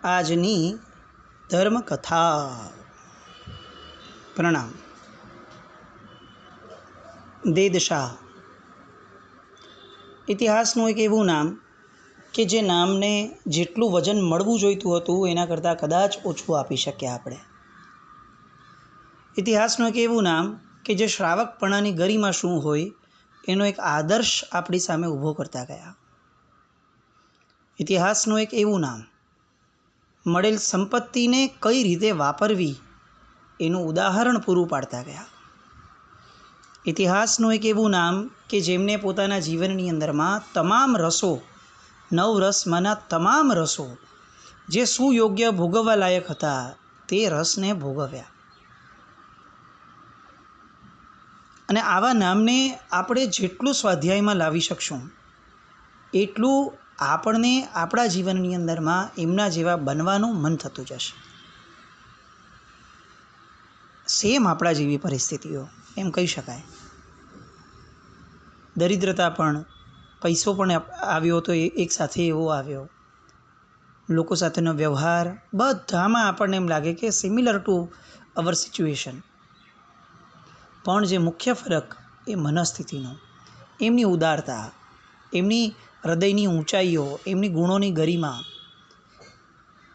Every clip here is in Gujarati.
આજની ધર્મકથા. પ્રણામ. દેદશાહ ઇતિહાસનું એક એવું નામ કે જે નામને જેટલું વજન મળવું જોઈતું હતું એના કરતાં કદાચ ઓછું આપી શક્યા આપણે. ઇતિહાસનું એક એવું નામ કે જે શ્રાવકપણાની ગરિમા શું હોય એનો એક આદર્શ આપણી સામે ઊભો કરતા ગયા. ઇતિહાસનું એક એવું નામ મળેલ સંપત્તિને કઈ રીતે વાપરવી એનું ઉદાહરણ પૂરું પાડતા ગયા. ઇતિહાસનું એક એવું નામ કે જેમને પોતાના જીવનની અંદરમાં તમામ રસો, નવ રસમાંના તમામ રસો જે સુયોગ્ય ભોગવવા લાયક હતા તે રસને ભોગવ્યા. અને આવા નામને આપણે જેટલું સ્વાધ્યાયમાં લાવી શકશું એટલું આપણને આપણા જીવનની અંદરમાં એમના જેવા બનવાનું મન થતું જશે. સેમ આપણા જેવી પરિસ્થિતિઓ એમ કહી શકાય. દરિદ્રતા પણ, પૈસો પણ આવ્યો તો એક સાથે એવો આવ્યો, લોકો સાથેનો વ્યવહાર, બધામાં આપણને એમ લાગે કે સિમિલર ટુ અવર સિચ્યુએશન. પણ જે મુખ્ય ફરક એ મનસ્થિતિનો, એમની ઉદારતા, એમની હૃદયની ઊંચાઈઓ, એમની ગુણોની ગરિમા,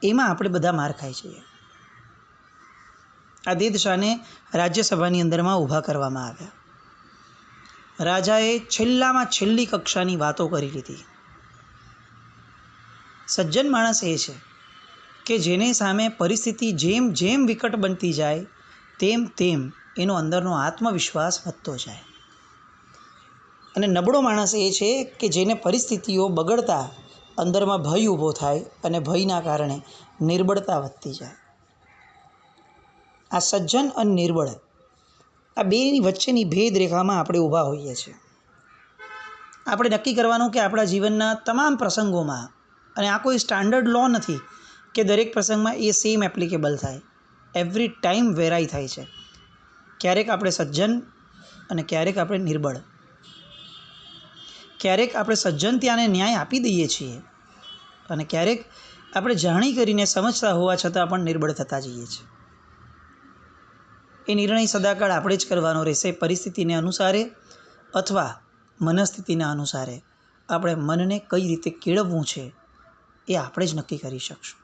એમાં આપણે બધા માર ખાઈ છીએ. આ દેદશાહને રાજ્યસભાની અંદરમાં ઊભા કરવામાં આવ્યા. રાજાએ છેલ્લામાં છેલ્લી કક્ષાની વાતો કરી લીધી. સજ્જન માણસ એ છે કે જેને સામે પરિસ્થિતિ જેમ જેમ વિકટ બનતી જાય તેમ તેમ એનો અંદરનો આત્મવિશ્વાસ વધતો જાય. અને નબળો માણસ એ છે કે જેને પરિસ્થિતિઓ બગડતા અંદરમાં ભય ઊભો થાય અને ભયના કારણે નિર્બળતા વધતી જાય. આ સજ્જન અને નિર્બળ, આ બેની વચ્ચેની ભેદ રેખામાં આપણે ઊભા હોઈએ છીએ. આપણે નક્કી કરવાનું કે આપણા જીવનના તમામ પ્રસંગોમાં, અને આ કોઈ સ્ટાન્ડર્ડ લો નથી કે દરેક પ્રસંગમાં એ સેમ એપ્લિકેબલ થાય. એવરી ટાઈમ વેરાઈ થાય છે. ક્યારેક આપણે સજ્જન અને ક્યારેક આપણે નિર્બળ. ક્યારેક આપણે સજ્જન ત્યાંને ન્યાય આપી દઈએ છીએ અને ક્યારેક આપણે જાણી કરીને સમજતા હોવા છતાં પણ નિર્બળ થતા જઈએ છીએ. એ નિર્ણય સદાકાળ આપણે જ કરવાનો રહેશે. પરિસ્થિતિને અનુસારે અથવા મનસ્થિતિના અનુસારે આપણે મનને કઈ રીતે કેળવવું છે એ આપણે જ નક્કી કરી શકશું.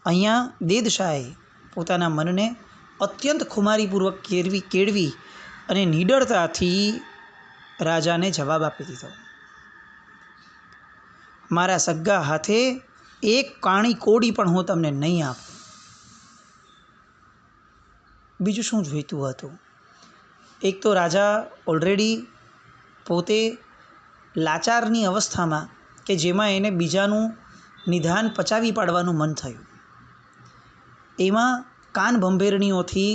અહીંયા દેદશાહે પોતાના મનને અત્યંત ખુમારીપૂર્વક કેળવી અને નિડરતાથી રાજાને જવાબ આપી દીધો. મારા સગ્ગા હાથે એક કાણી કોડી પણ હું તમને નહીં આપું. બીજું શું જોઈતું હતું? એક તો રાજા ઓલરેડી પોતે લાચારની અવસ્થામાં, કે જેમાં એને બીજાનું નિધાન પચાવી પાડવાનું મન થયું, એમાં કાન ભંભેરણીઓથી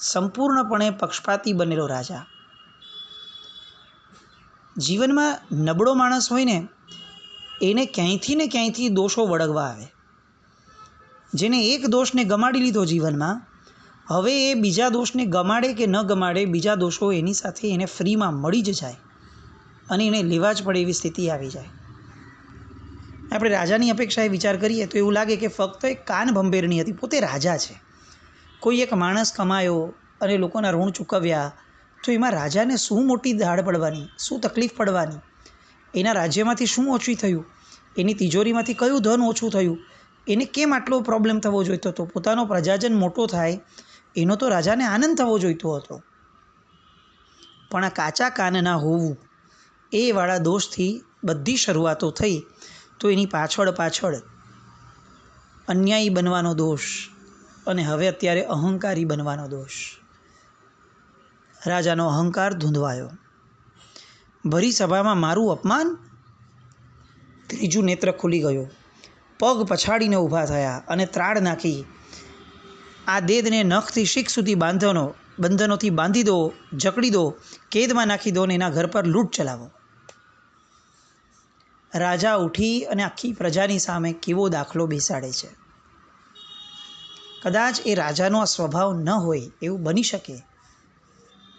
સંપૂર્ણપણે પક્ષપાતી બનેલો રાજા. જીવનમાં નબળો માણસ હોય ને એને ક્યાંયથી દોષો વળગવા આવે. જેને એક દોષને ગમાડી લીધો જીવનમાં, હવે એ બીજા દોષને ગમાડે કે ન ગમાડે, બીજા દોષો એની સાથે એને ફ્રીમાં મળી જ જાય અને એને લેવા જ પડે એવી સ્થિતિ આવી જાય. આપણે રાજાની અપેક્ષાએ વિચાર કરીએ તો એવું લાગે કે ફક્ત એક કાન ભંભેરણી હતી. પોતે રાજા છે. કોઈ એક માણસ કમાયો અને લોકોના ઋણ ચૂકવ્યા તો એમાં રાજાને શું મોટી દાઢ પડવાની, શું તકલીફ પડવાની? એના રાજ્યમાંથી શું ઓછું થયું? એની તિજોરીમાંથી કયું ધન ઓછું થયું? એને કેમ આટલો પ્રોબ્લેમ થવો જોઈતો હતો? પોતાનો પ્રજાજન મોટો થાય એનો તો રાજાને આનંદ થવો જોઈતો હતો. પણ આ કાચા કાનના હોવું એ વાળા દોષથી બધી શરૂઆતો થઈ. તો એની પાછળ અન્યાયી બનવાનો દોષ અને હવે અત્યારે અહંકારી બનવાનો દોષ. રાજાનો અહંકાર ધૂંધવાયો. ભરી સભામાં મારું અપમાન. ત્રીજું નેત્ર ખુલી ગયું. પગ પછાડીને ઊભા થયા અને ત્રાડ નાખી, આ દેદને નખથી શીખ સુધી બંધનોથી બાંધી દો, જકડી દો, કેદમાં નાખી દો અને એના ઘર પર લૂંટ ચલાવો. રાજા ઉઠી અને આખી પ્રજાની સામે કેવો દાખલો બેસાડે છે. કદાચ એ રાજાનો આ સ્વભાવ ન હોય એવું બની શકે,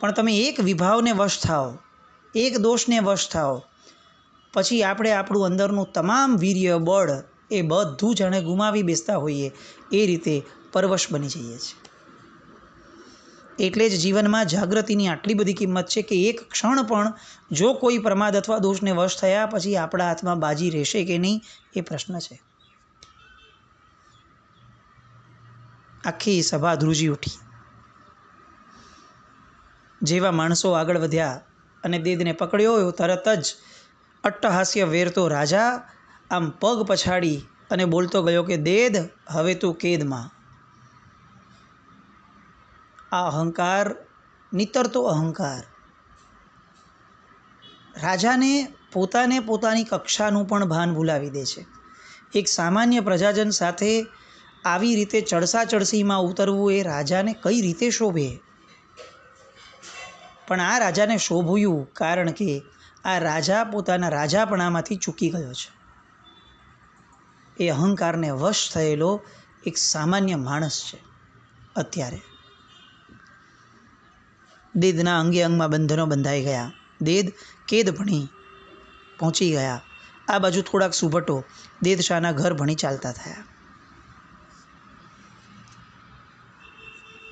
પણ તમે એક વિભાવને વશ થાઓ, એક દોષને વશ થાઓ, પછી આપણે આપણું અંદરનું તમામ વીર્ય, બળ એ બધું જાણે ગુમાવી બેસતા હોઈએ એ રીતે પરવશ બની જઈએ છીએ. એટલે જ જીવનમાં જાગૃતિની આટલી બધી કિંમત છે કે એક ક્ષણ પણ જો કોઈ પ્રમાદ અથવા દોષને વશ થયા પછી આપણા હાથમાં બાજી રહેશે કે નહીં એ પ્રશ્ન છે. આખી સભા ધ્રુજી ઉઠી. જેવા માણસો આગળ વધ્યા અને દેદને પકડ્યો એવો તરત જ અટ્ટહાસ્ય વેરતો રાજા આમ પગ પછાડી અને બોલતો ગયો કે દેદ, હવે તું કેદમાં. આ અહંકાર, નીતરતો અહંકાર, રાજાને પોતાને પોતાની કક્ષાનું પણ ભાન ભૂલાવી દે છે. એક સામાન્ય પ્રજાજન સાથે આવી રીતે ચડસાચડસીમાં ઉતરવું એ રાજાને કઈ રીતે શોભે? પણ આ રાજાને શોભ્યું કારણ કે આ રાજા પોતાના રાજાપણામાંથી ચૂકી ગયો છે. એ અહંકારને વશ થયેલો એક સામાન્ય માણસ છે. અત્યારે દેદના અંગે અંગમાં બંધનો બંધાઈ ગયા. દેદ કેદ ભણી પહોંચી ગયા. આ બાજુ થોડાક સુભટો દેદ શાહના ઘર ભણી ચાલતા થયા.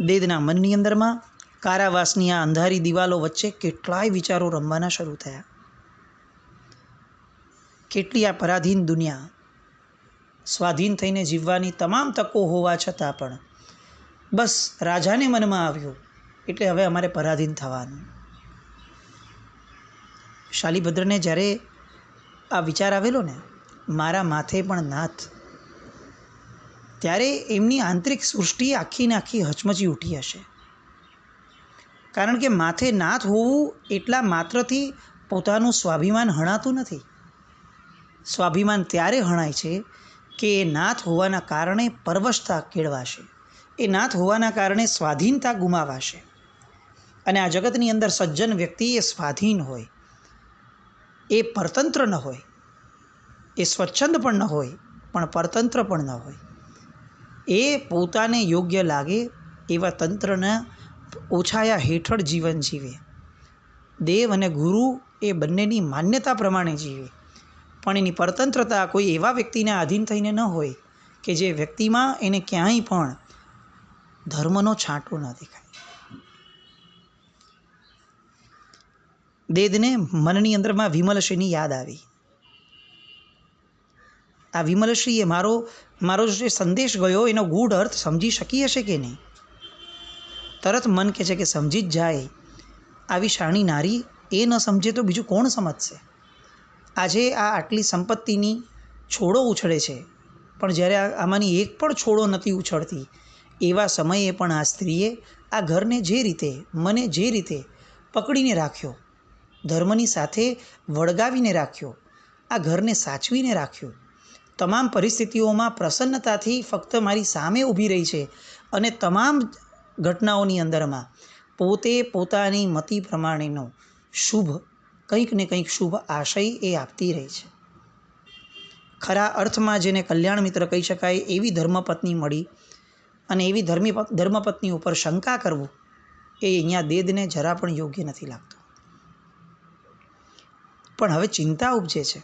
દેદના મનની અંદરમાં કારાવાસની આ અંધારી દિવાલો વચ્ચે કેટલાય વિચારો રમવાના શરૂ થયા. કેટલી આ પરાધીન દુનિયા, સ્વાધીન થઈને જીવવાની તમામ તકો હોવા છતાં પણ બસ રાજાને મનમાં આવ્યું એટલે હવે અમારે પરાધીન થવાનું. શાલીભદ્રને જ્યારે આ વિચાર આવેલો ને, મારા માથે પણ નાથ, ત્યારે એમની આંતરિક સૃષ્ટિ આખીને આખી હચમચી ઉઠી હશે. કારણ કે માથે નાથ હોવું એટલા માત્રથી પોતાનું સ્વાભિમાન હણાતું નથી. સ્વાભિમાન ત્યારે હણાય છે કે એ નાથ હોવાના કારણે પરવશતા કેળવાશે, એ નાથ હોવાના કારણે સ્વાધીનતા ગુમાવાશે. અને આ જગતની અંદર સજ્જન વ્યક્તિ એ સ્વાધીન હોય, એ પરતંત્ર ન હોય, એ સ્વચ્છંદ પણ ન હોય, પણ પરતંત્ર પણ ન હોય. એ પોતાને યોગ્ય લાગે એવા તંત્રના ઓછાયા હેઠળ જીવન જીવે. દેવ અને ગુરુ એ બંનેની માન્યતા પ્રમાણે જીવે, પણ એની પરતંત્રતા કોઈ એવા વ્યક્તિને આધીન થઈને ન હોય કે જે વ્યક્તિમાં એને ક્યાંય પણ ધર્મનો છાંટો ન દેખાય. દેદને મનની અંદરમાં વિમલશ્રીની યાદ આવી. આ વિમલશ્રીએ મારો જે સંદેશ ગયો એનો ગૂઢ અર્થ સમજી શકી હશે કે નહીં? તરત મન કહે છે કે સમજી જ જાય. આવી શાણી નારી એ ન સમજે તો બીજું કોણ સમજશે? આજે આ આટલી સંપત્તિની છોડો ઉછળે છે, પણ જ્યારે આમાંની એક પણ છોડો નથી ઉછળતી એવા સમયે પણ આ સ્ત્રીએ આ ઘરને જે રીતે, મને જે રીતે પકડીને રાખ્યો, ધર્મની સાથે વળગાવીને રાખ્યો, આ ઘરને સાચવીને રાખ્યો, તમામ પરિસ્થિતિઓમાં પ્રસન્નતાથી ફક્ત મારી સામે ઊભી રહી છે અને તમામ ઘટનાઓની અંદરમાં પોતે પોતાની મતિ પ્રમાણેનો શુભ કંઈક ને કંઈક શુભ આશય એ આપતી રહી છે. ખરા અર્થમાં જેને કલ્યાણ મિત્ર કહી શકાય એવી ધર્મપત્ની મળી અને એવી ધર્મપત્ની ઉપર શંકા કરવું એ અહીંયા દેદને જરા પણ યોગ્ય નથી લાગતું. પણ હવે ચિંતા ઉપજે છે.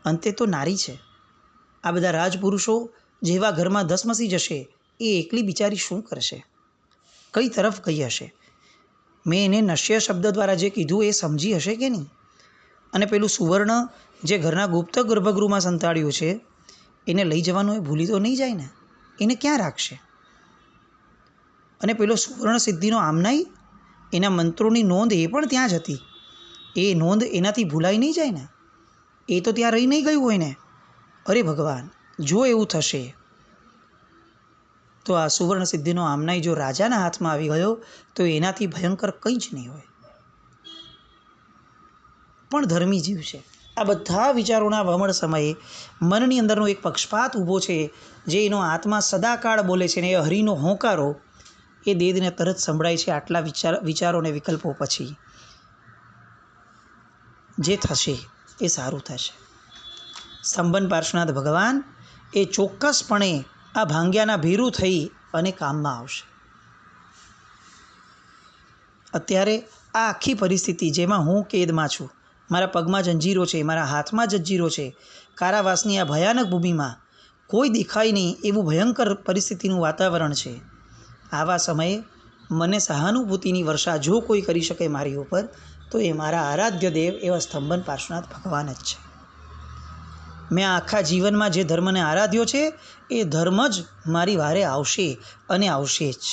અંતે તો નારી છે. આ બધા રાજપુરુષો જેવા ઘરમાં ધસમસી જશે એ એકલી બિચારી શું કરશે? કઈ તરફ ગઈ હશે? મેં એને નશ્ય શબ્દ દ્વારા જે કીધું એ સમજી હશે કે નહીં? અને પેલું સુવર્ણ જે ઘરના ગુપ્ત ગર્ભગૃહમાં સંતાડ્યું છે એને લઈ જવાનું એ ભૂલી તો નહીં જાય ને? એને ક્યાં રાખશે? અને પેલો સુવર્ણ સિદ્ધિનો આમનાઈ, એના મંત્રોની નોંધ એ પણ ત્યાં જ હતી. એ નોંધ એનાથી ભૂલાઈ નહીં જાય ને? એ તો ત્યાં રહી નહીં ગયું હોય ને? અરે ભગવાન, જો એવું થશે તો આ સુવર્ણ સિદ્ધિનો આમનાઈ જો રાજાના હાથમાં આવી ગયો તો એનાથી ભયંકર કંઈ જ નહીં હોય. પણ ધર્મી જીવ છે. આ બધા વિચારોના વમળ સમયે મનની અંદરનો એક પક્ષપાત ઊભો છે જે એનો આત્મા સદાકાળ બોલે છે ને એ હરિનો હોંકારો એ દેદને તરત સંભળાય છે. આટલા વિચારો અને વિકલ્પો પછી જે થશે એ સારું થશે. સ્તંભન પાર્શ્વનાથ ભગવાન એ ચોક્કસપણે આ ભાંગ્યાના ભીરું થઈ અને કામમાં આવશે. અત્યારે આ આખી પરિસ્થિતિ જેમાં હું કેદમાં છું મારા પગમાં જંજીરો છે, મારા હાથમાં જંજીરો છે. કારાવાસની આ ભયાનક ભૂમિમાં કોઈ દેખાય નહીં એવું ભયંકર પરિસ્થિતિનું વાતાવરણ છે. આવા સમયે મને સહાનુભૂતિની વર્ષા જો કોઈ કરી શકે મારી ઉપર, તો એ મારા આરાધ્ય દેવ એવા સ્તંભન પાર્શ્વનાથ ભગવાન જ છે. મેં આખા જીવનમાં જે ધર્મને આરાધ્યો છે એ ધર્મ જ મારી વારે આવશે અને આવશે જ.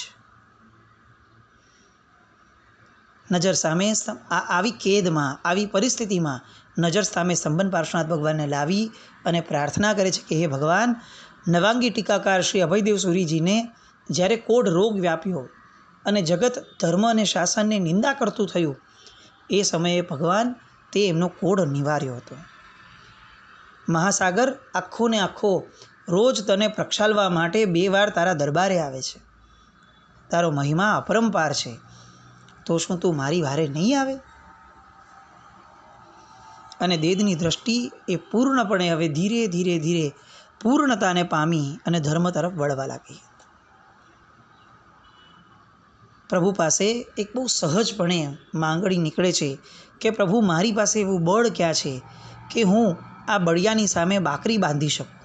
નજર સામે આવી કેદમાં, આવી પરિસ્થિતિમાં નજર સામે સ્તંભન પાર્શ્વનાથ ભગવાનને લાવી અને પ્રાર્થના કરે છે કે હે ભગવાન, નવાંગી ટીકાકાર શ્રી અભયદેવ સુરીજીને જ્યારે કોઢ રોગ વ્યાપ્યો અને જગત ધર્મ અને શાસનને નિંદા કરતું થયું, એ સમયે ભગવાન તે એમનો કોઢ નિવાર્યો હતો. મહાસાગર આખો ને આખો રોજ તને પ્રક્ષાલવા માટે 2 વાર તારા દરબારે આવે છે. તારો મહિમા અપરંપાર છે, તો શું તું મારી વારે નહીં આવે? અને દેદની દ્રષ્ટિ એ પૂર્ણપણે હવે ધીરે ધીરે ધીરે પૂર્ણતાને પામી અને ધર્મ તરફ વળવા લાગી. પ્રભુ પાસે એક બહુ સહજપણે માંગણી નીકળે છે કે પ્રભુ, મારી પાસે એવું બળ ક્યાં છે કે હું આ બળિયાની સામે બાકરી બાંધી શકું.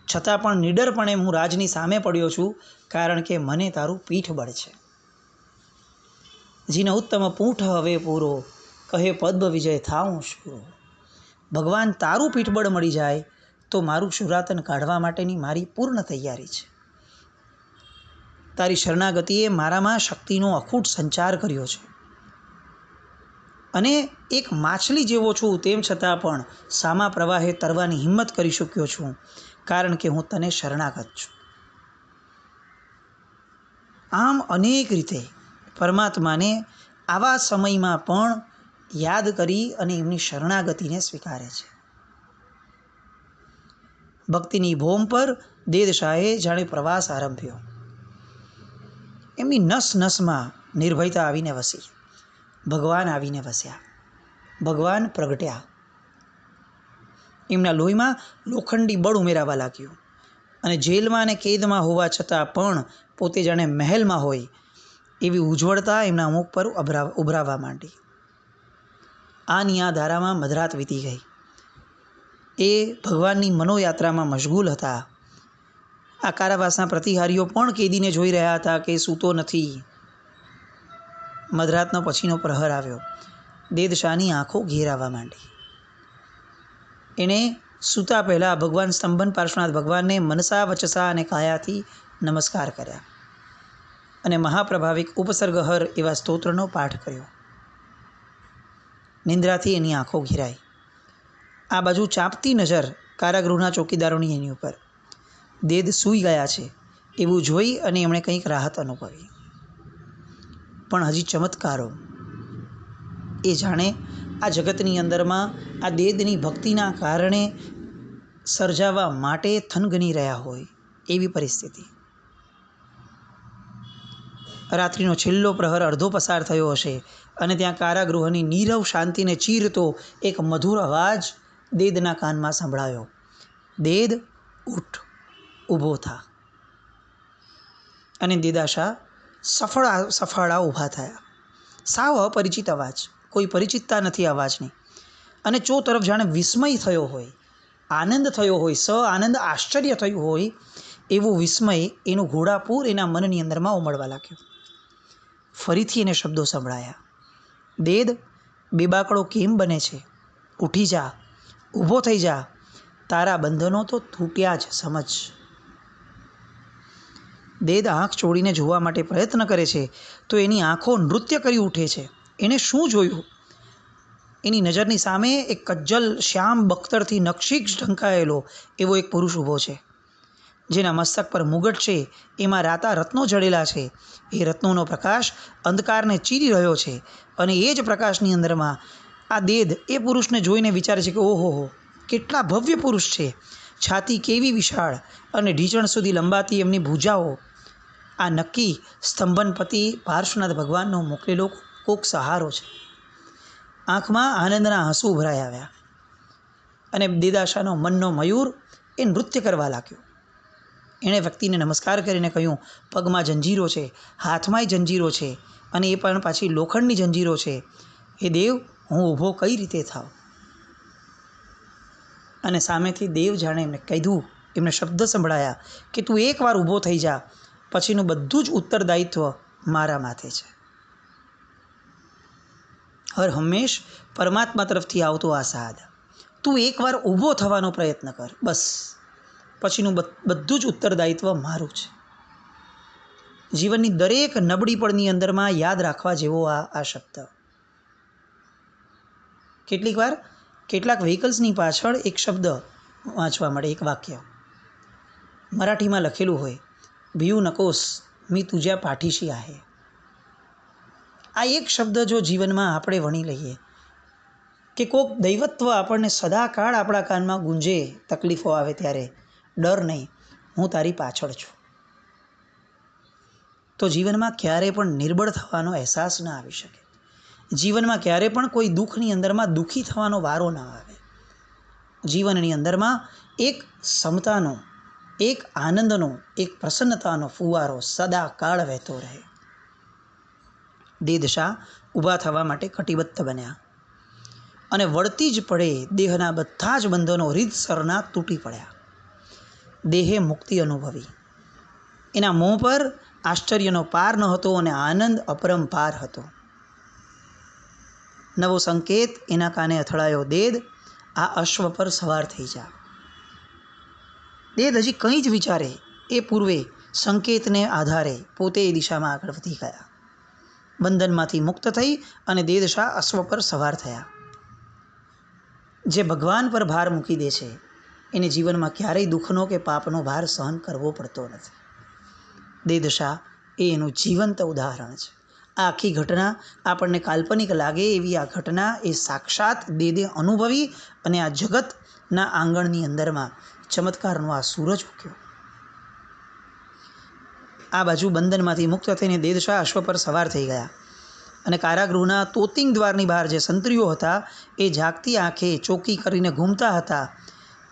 છતાં પણ નિડરપણે હું રાજની સામે પડ્યો છું, કારણ કે મને તારું પીઠબળ છે. જીન ઉત્તમ પૂંઠ હવે પૂરો, કહે પદ્મ વિજય થાઉં શૂરો. ભગવાન, તારું પીઠબળ મળી જાય તો મારું શુરાતન કાઢવા માટેની મારી પૂર્ણ તૈયારી છે. તારી શરણાગતિએ મારામાં શક્તિનો અખૂટ સંચાર કર્યો છે અને એક માછલી જેવો છું, તેમ છતાં પણ સામા પ્રવાહે તરવાની હિંમત કરી શક્યો છું, કારણ કે હું તને શરણાગત છું. આમ અનેક રીતે પરમાત્માને આવા સમયમાં પણ યાદ કરી અને એમની શરણાગતિને સ્વીકારે છે. ભક્તિની ભોમ પર દેદશાહે જાણે પ્રવાસ આરંભ્યો. એમની નસ નસમાં નિર્ભયતા આવીને વસી. ભગવાન આવીને વસ્યા, ભગવાન પ્રગટ્યા. એમના લોહીમાં લોખંડી બળ ઉમેરાવા લાગ્યું અને જેલમાં અને કેદમાં હોવા છતાં પણ પોતે જાણે મહેલમાં હોય એવી ઉજ્જવળતા એમના મુખ પર ઉભરાવા માંડી. આની આ ધારામાં મધરાત વીતી ગઈ. એ ભગવાનની મનોયાત્રામાં મશગુલ હતા. આ કારાવાસના પ્રતિહારીઓ પણ કેદીને જોઈ રહ્યા હતા કે સૂતો નથી. મધરાતનો પછીનો પ્રહર આવ્યો. દેદશાહની આંખો ઘેરાવા માંડી. એણે સૂતા પહેલાં ભગવાન સ્તંભન પાર્શ્વનાથ ભગવાનને મનસા વચસા અને કાયાથી નમસ્કાર કર્યા અને મહાપ્રભાવિક ઉપસર્ગહર એવા સ્તોત્રનો પાઠ કર્યો. નિંદ્રાથી એની આંખો ઘેરાઈ. આ બાજુ ચાંપતી નજર કારાગૃહના ચોકીદારોની એની ઉપર. દેદ સૂઈ ગયા છે એવું જોઈ અને એમણે કંઈક રાહત અનુભવી. પણ હજી ચમત્કારો એ જાણે આ જગતની અંદરમાં આ દેદની ભક્તિના કારણે સર્જાવા માટે થનગની રહ્યા હોય એવી પરિસ્થિતિ. રાત્રિનો છેલ્લો પ્રહર અડધો પસાર થયો હશે અને ત્યાં કારાગૃહની નીરવ શાંતિને ચીરતો એક મધુર અવાજ દેદના કાનમાં સંભળાયો. દેદ, ઉઠ, ઊભો થા. અને દેદાશા સફાળા ઊભા થયા. સાવ અપરિચિત અવાજ, કોઈ પરિચિતતા નથી અવાજની. અને ચો તરફ જાણે વિસ્મય થયો હોય, આનંદ થયો હોય, આનંદ આશ્ચર્ય થયું હોય એવું વિસ્મય એનું ઘોડાપૂર એના મનની અંદરમાં ઉમળવા લાગ્યું. ફરીથી એને શબ્દો સંભળાયા. દેદ, બેબાકડો કેમ બને છે? ઉઠી જા, ઊભો થઈ જા. તારા બંધનો તો તૂટ્યા જ સમજ. દેદ આંખ ચોળીને જોવા માટે પ્રયત્ન કરે છે તો એની આંખો નૃત્ય કરી ઉઠે છે. એણે શું જોયું? એની નજરની સામે એક કજ્જલ શ્યામ બખ્તરથી નક્ષીક્ષ ઢંકાયેલો એવો એક પુરુષ ઊભો છે, જેના મસ્તક પર મુગટ છે, એમાં રાતા રત્નો જડેલા છે. એ રત્નોનો પ્રકાશ અંધકારને ચીરી રહ્યો છે અને એ જ પ્રકાશની અંદરમાં આ દેદ એ પુરુષને જોઈને વિચારે છે કે ઓહો, કેટલા ભવ્ય પુરુષ છે. છાતી કેવી વિશાળ અને ઢીંચણ સુધી લંબાતી એમની ભૂજાઓ. આ નક્કી સ્તંભનપતિ પાર્શ્વનાથ ભગવાનનો મોકલેલો કોક સહારો છે. આંખમાં આનંદના આંસુ ઉભરાઈ આવ્યા અને દેદાશાનો મનનો મયુર એ નૃત્ય કરવા લાગ્યો. એણે વ્યક્તિને નમસ્કાર કરીને કહ્યું, પગમાં જંજીરો છે, હાથમાંય જંજીરો છે અને એ પણ પાછી લોખંડની જંજીરો છે. હે દેવ, હું ઊભો કઈ રીતે થાવ? અને સામેથી દેવ જાણે એમને કીધું, એમને શબ્દ સંભળાયા કે તું એકવાર ઊભો થઈ જા, પછીનું બધું જ ઉત્તરદાયિત્વ મારા માથે છે. હર હંમેશ પરમાત્મા તરફથી આવતો આ સાદ, તું એકવાર ઊભો થવાનો પ્રયત્ન કર, બસ પછીનું બધું જ ઉત્તરદાયિત્વ મારું છે. જીવનની દરેક નબળી પડની અંદરમાં યાદ રાખવા જેવો આ શબ્દ. કેટલીક વાર કેટલાક વ્હીકલ્સની પાછળ એક શબ્દ વાંચવા મળે, એક વાક્ય મરાઠીમાં લખેલું હોય, ભીયુ નકોસ મી તુજ્યા પાઠીશી आहे. આ એક શબ્દ જો જીવનમાં આપણે વણી લઈએ કે કોઈક દૈવત્વ આપણને સદાકાળ આપણા કાનમાં ગુંજે, તકલીફો આવે ત્યારે, ડર નહીં, હું તારી પાછળ છું, તો જીવનમાં ક્યારેય પણ નિર્બળ થવાનો અહેસાસ ન આવી શકે. જીવનમાં ક્યારે પણ કોઈ દુઃખની અંદરમાં દુઃખી થવાનો વારો ન આવે. જીવનની અંદરમાં એક સમતાનો, એક આનંદનો, એક પ્રસન્નતાનો ફુવારો સદાકાળ વહેતો રહે. દેદશા ઊભા થવા માટે કટિબદ્ધ બન્યા અને વળતી જ પડે દેહના બધા જ બંધનો રીતસરના તૂટી પડ્યા. દેહે મુક્તિ અનુભવી. એના મોં પર આશ્ચર્યનો પાર ન હતો અને આનંદ અપરંપાર હતો. નવો સંકેત એના કાને અથડાયો, દેદ આ અશ્વ પર સવાર થઈ જા. દેદ હજી કંઈ જ વિચારે એ પૂર્વે સંકેતને આધારે પોતે એ દિશામાં આગળ વધી ગયા. બંધનમાંથી મુક્ત થઈ અને દેદશા અશ્વ પર સવાર થયા. જે ભગવાન પર ભાર મૂકી દે છે એને જીવનમાં ક્યારેય દુઃખનો કે પાપનો ભાર સહન કરવો પડતો નથી. દેદશા એ એનું જીવંત ઉદાહરણ છે. આ આખી ઘટના આપણને કાલ્પનિક લાગે એવી આ ઘટના એ સાક્ષાત દેદે અનુભવી અને આ જગતના આંગણની અંદરમાં ચમત્કારનો આ સૂરજ ઉગ્યો. આ બાજુ બંધનમાંથી મુક્ત થઈને દેદશા અશ્વ પર સવાર થઈ ગયા અને કારાગૃહના તોતિંગ દ્વારની બહાર જે સંત્રીઓ હતા એ જાગતી આંખે ચોકી કરીને ઘૂમતા હતા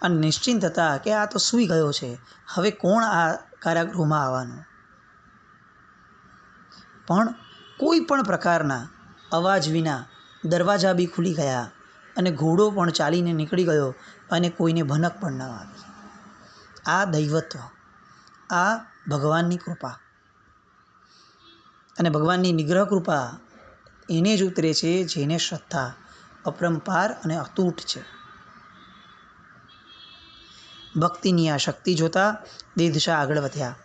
અને નિશ્ચિંત હતા કે આ તો સૂઈ ગયો છે, હવે કોણ આ કારાગૃહમાં આવવાનું. પણ કોઈ પણ પ્રકારના અવાજ વિના દરવાજા બી ખુલી ગયા અને ઘોડો પણ ચાલીને નીકળી ગયો અને કોઈને ભનક પણ ન આવી. આ દૈવત્વ, આ ભગવાનની કૃપા અને ભગવાનની નિગ્રહ કૃપા એને જ ઉતરે છે જેને શ્રદ્ધા અપરંપાર અને અતૂટ છે. ભક્તિની આ શક્તિ જોતા દેદશા આગળ વધ્યા.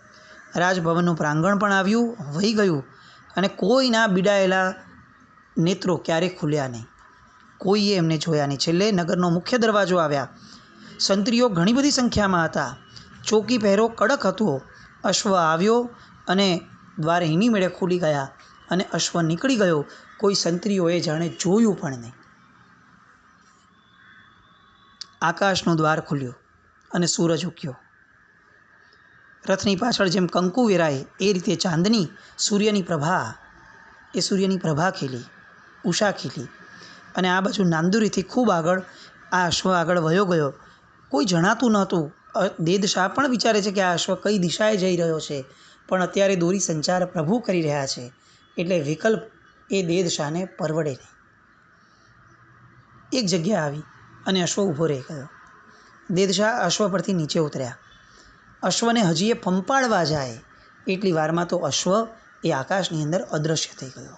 રાજભવનનું પ્રાંગણ પણ આવ્યું, વહી ગયું અને કોઈના બીડાયેલા નેત્રો ક્યારેય ખુલ્યા નહીં. કોઈએ એમને જોયા નહીં. છેલ્લે નગરનો મુખ્ય દરવાજો આવ્યા. સંત્રીઓ ઘણી બધી સંખ્યામાં હતા. ચોકી પહેરો કડક હતો. અશ્વ આવ્યો અને દ્વાર એની મેળે ખુલી ગયા અને અશ્વ નીકળી ગયો. કોઈ સંત્રીઓએ જાણે જોયું પણ નહીં. આકાશનું દ્વાર ખુલ્યું અને સૂરજ ઉગ્યો. રથની પાછળ જેમ કંકુ વેરાય એ રીતે ચાંદની સૂર્યની પ્રભા ખીલી, ઉષા ખીલી અને આ બાજુ નાંદુરીથી ખૂબ આગળ આ અશ્વ આગળ વયો ગયો. કોઈ જણાતું નહોતું. દેદશા પણ વિચારે છે કે આ અશ્વ કઈ દિશાએ જઈ રહ્યો છે, પણ અત્યારે દોરી સંચાર પ્રભુ કરી રહ્યા છે એટલે વિકલ્પ એ દેદશાને પરવડે નહીં. એક જગ્યા આવી અને અશ્વ ઊભો રહી ગયો. દેદશા અશ્વ પરથી નીચે ઉતર્યા. અશ્વને હજી એ પંપાળવા જાય એટલી વારમાં તો અશ્વ એ આકાશની અંદર અદૃશ્ય થઈ ગયો.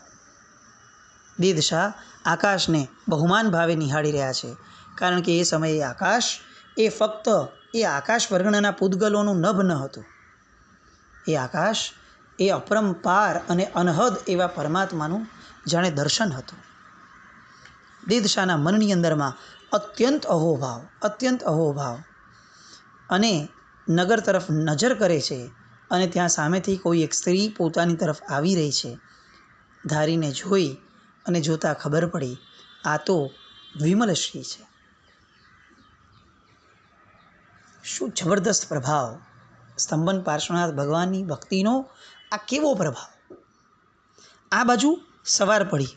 દેદશા આકાશને બહુમાન ભાવે નિહાળી રહ્યા છે, કારણ કે એ સમયે આકાશ એ ફક્ત એ આકાશ વર્ણના પૂતગલોનું નભ ન હતું. એ આકાશ એ અપરંપાર અને અનહદ એવા પરમાત્માનું જાણે દર્શન હતું. દેદશાના મનની અંદરમાં અત્યંત અહોભાવ અને નગર તરફ નજર કરે છે અને ત્યાં સામેથી કોઈ એક સ્ત્રી પોતાની તરફ આવી રહી છે. ધારીને જોઈ અને જોતાં ખબર પડી આ તો વિમલશ્રી છે. શું જબરદસ્ત પ્રભાવ! સ્તંભન પાર્શ્વનાથ ભગવાનની ભક્તિનો આ કેવો પ્રભાવ! આ બાજુ સવાર પડી.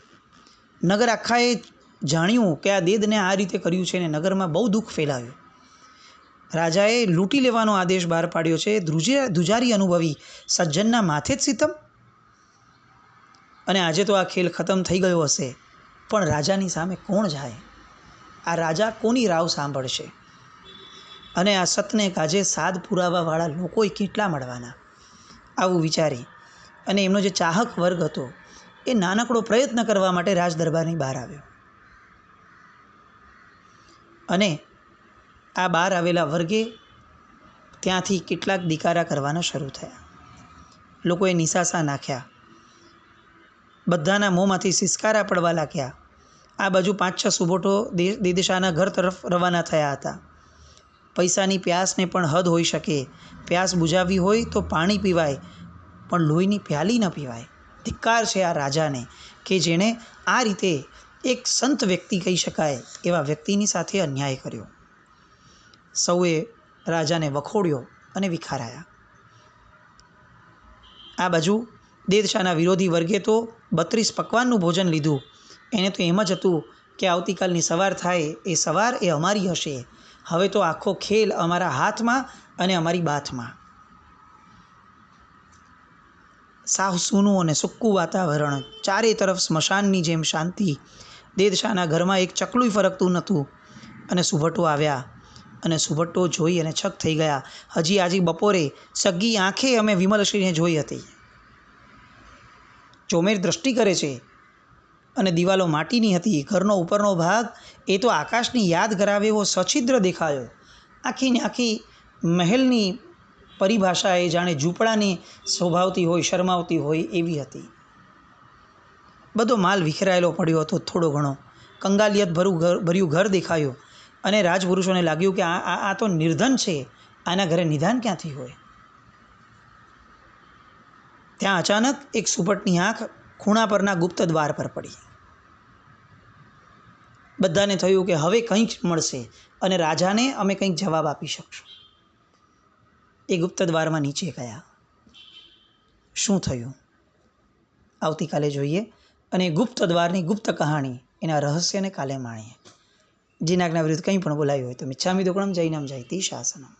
નગર આખાએ જાણ્યું કે આ દેદને આ રીતે કર્યું છે અને નગરમાં બહુ દુઃખ ફેલાયું. રાજાએ લૂંટી લેવાનો આદેશ બહાર પાડ્યો છે. ધ્રુજારી અનુભવી સજ્જનના માથે જ સિતમ. અને આજે તો આ ખેલ ખતમ થઈ ગયો હશે પણ રાજાની સામે કોણ જાય? આ રાજા કોની રાવ સાંભળશે? અને આ સતને કાજે સાદ પુરાવાવાળા લોકોએ કેટલા મળવાના? આવું વિચારી અને એમનો જે ચાહક વર્ગ હતો એ નાનકડો પ્રયત્ન કરવા માટે રાજ દરબારની બહાર આવ્યો. અને આ બહાર આવેલા વર્ગે ત્યાંથી કેટલાક દિકારા કરવાના શરૂ થયા. લોકોએ નિશાસા નાખ્યા, બધાના મોંમાંથી સિસકારા પડવા લાગ્યા. આ બાજુ 5-6 સુબોટો દેદેશાના ઘર તરફ રવાના થયા હતા. પૈસાની પ્યાસને પણ હદ હોઈ શકે. પ્યાસ બુજાવવી હોય તો પાણી પીવાય, પણ લોહીની પ્યાલી ન પીવાય. ધિક્કાર છે આ રાજાને કે જેણે આ રીતે એક સંત વ્યક્તિ કહી શકાય એવા વ્યક્તિની સાથે અન્યાય કર્યો. સૌએ રાજાને વખોડ્યો અને વિખારાયા. આ બાજુ દેદશાના વિરોધી વર્ગે તો 32 પકવાનનું ભોજન લીધું. એને તો એમ જ હતું કે આવતીકાલની સવાર થાય એ સવાર એ અમારી હશે. હવે તો આખો ખેલ અમારા હાથમાં અને અમારી બાથમાં. સાવ સૂનું અને સૂકું વાતાવરણ, ચારે તરફ સ્મશાનની જેમ શાંતિ. દેદશાના ઘરમાં એક ચકલું ફરકતું નહોતું. અને સુભટ્ટો આવ્યા અને સુભટ્ટો જોઈ અને છક થઈ ગયા. હજી આજે બપોરે સગી આંખે અમે વિમલશ્રીને જોઈ હતી. ચોમેર દ્રષ્ટિ કરે છે અને દિવાલો માટીની હતી. ઘરનો ઉપરનો ભાગ એ તો આકાશની યાદ કરાવે એવો સછિદ્ર દેખાયો. આખીને આખી મહેલની પરિભાષા એ જાણે ઝૂંપડાની શોભાવતી હોય, શરમાવતી હોય એવી હતી. બધો માલ વિખરાયેલો પડ્યો હતો. થોડો ઘણો કંગાલિયત ભર્યું ઘર દેખાયું અને રાજપુરુષોને લાગ્યું કે આ તો નિર્ધન છે, આના ઘરે નિધાન ક્યાંથી હોય? ત્યાં અચાનક એક સુભટની આંખ ખૂણા પરના ગુપ્ત દ્વાર પર પડી. બધાને થયું કે હવે કંઈક મળશે અને રાજાને અમે કંઈક જવાબ આપી શકશું. એ ગુપ્ત દ્વારમાં નીચે ગયા. શું થયું આવતીકાલે જોઈએ. અને ગુપ્ત દ્વારની ગુપ્ત કહાણી, એના રહસ્યને કાલે માણીએ. જીનાગના વિરુદ્ધ કંઈ પણ બોલાયું હોય તો મિચ્છામિ દુક્કડમ જૈનમ જયતિ શાસનમ.